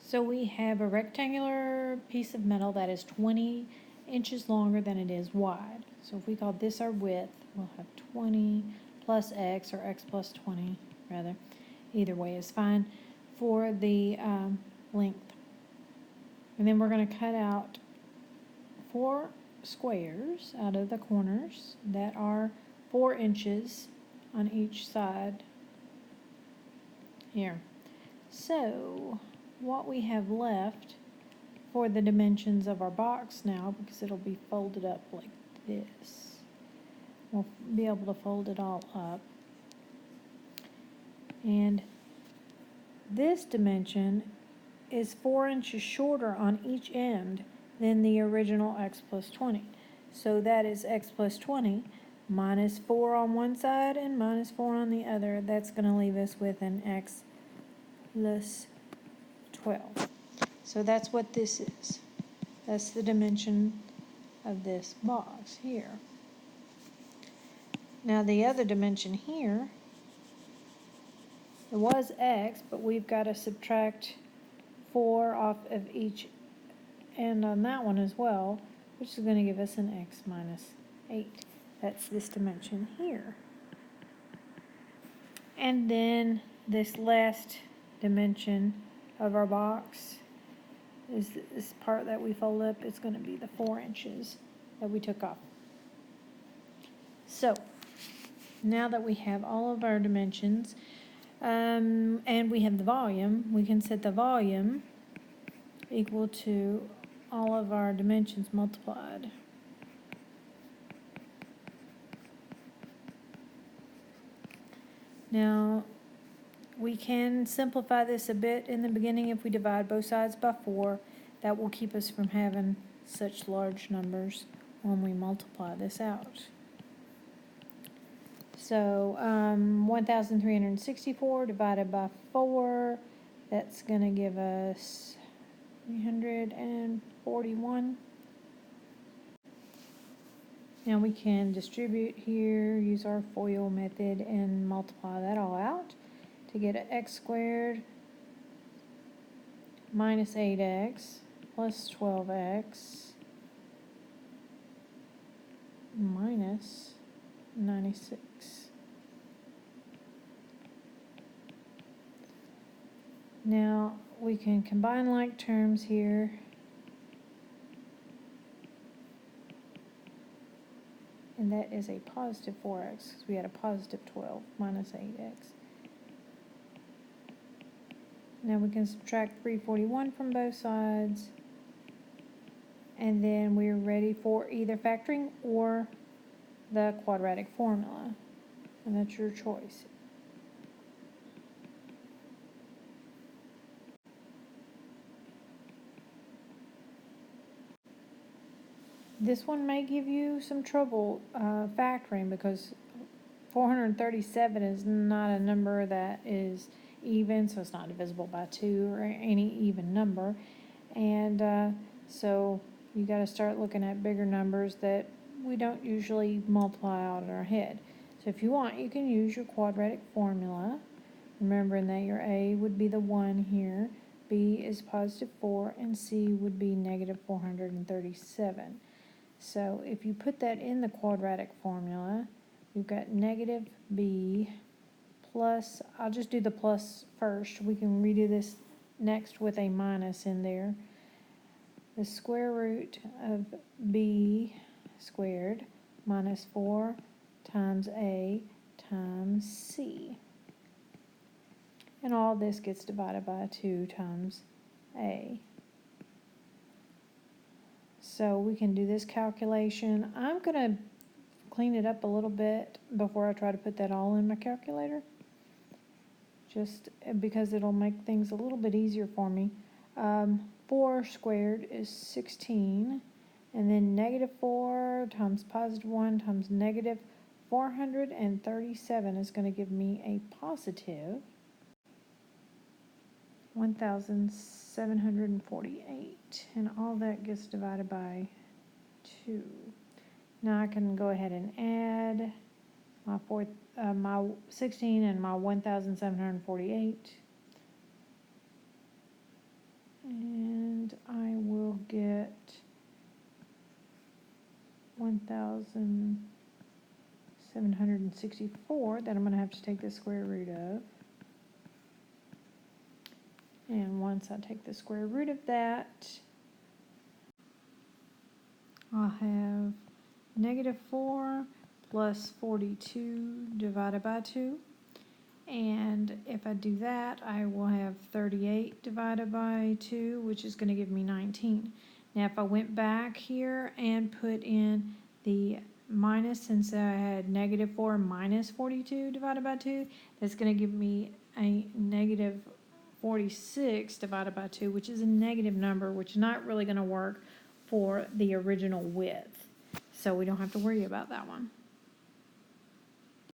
So we have a rectangular piece of metal that is 20 inches longer than it is wide. So if we call this our width, we'll have 20 plus x, or x plus 20 rather. Either way is fine for the length. And then we're going to cut out 4 squares out of the corners that are 4 inches on each side here. So what we have left for the dimensions of our box now, because it'll be folded up like this, we'll be able to fold it all up, and this dimension is 4 inches shorter on each end than the original x plus 20. So that is x plus 20 minus 4 on one side and minus 4 on the other. That's going to leave us with an x plus 12. So that's what this is. That's the dimension of this box here. Now the other dimension here, it was x, but we've got to subtract 4 off of each end on that one as well, which is going to give us an x minus 8. That's this dimension here. And then this last dimension of our box is this part that we fold up. It's going to be the 4 inches that we took off. So now that we have all of our dimensions and we have the volume, we can set the volume equal to all of our dimensions multiplied. Now we can simplify this a bit in the beginning if we divide both sides by 4. That will keep us from having such large numbers when we multiply this out. So 1,364 divided by 4, that's going to give us 341. Now we can distribute here, use our FOIL method, and multiply that all out to get an x squared minus 8x plus 12x minus 96. Now we can combine like terms here. And that is a positive 4x, because we had a positive 12 minus 8x. Now we can subtract 341 from both sides. And then we're ready for either factoring or the quadratic formula. And that's your choice. This one may give you some trouble factoring, because 437 is not a number that is even, so it's not divisible by 2 or any even number. And so you got to start looking at bigger numbers that we don't usually multiply out in our head. So if you want, you can use your quadratic formula, remembering that your a would be the 1 here, b is positive 4, and c would be negative 437. So if you put that in the quadratic formula, we've got negative b plus, I'll just do the plus first. We can redo this next with a minus in there. The square root of b squared minus 4 times a times c. And all this gets divided by 2 times a. So we can do this calculation. I'm going to clean it up a little bit before I try to put that all in my calculator, just because it'll make things a little bit easier for me. 4 squared is 16, and then negative 4 times positive 1 times negative 437 is going to give me a positive 1,748, and all that gets divided by 2. Now I can go ahead and add my 16 and my 1,748, got 1,764 that I'm going to have to take the square root of. And once I take the square root of that, I'll have -4 plus 42 divided by 2. And if I do that, I will have 38 divided by 2, which is going to give me 19. Now, if I went back here and put in the minus, since I had -4 minus 42 divided by 2, that's going to give me a -46 divided by 2, which is a negative number, which is not really going to work for the original width. So we don't have to worry about that one.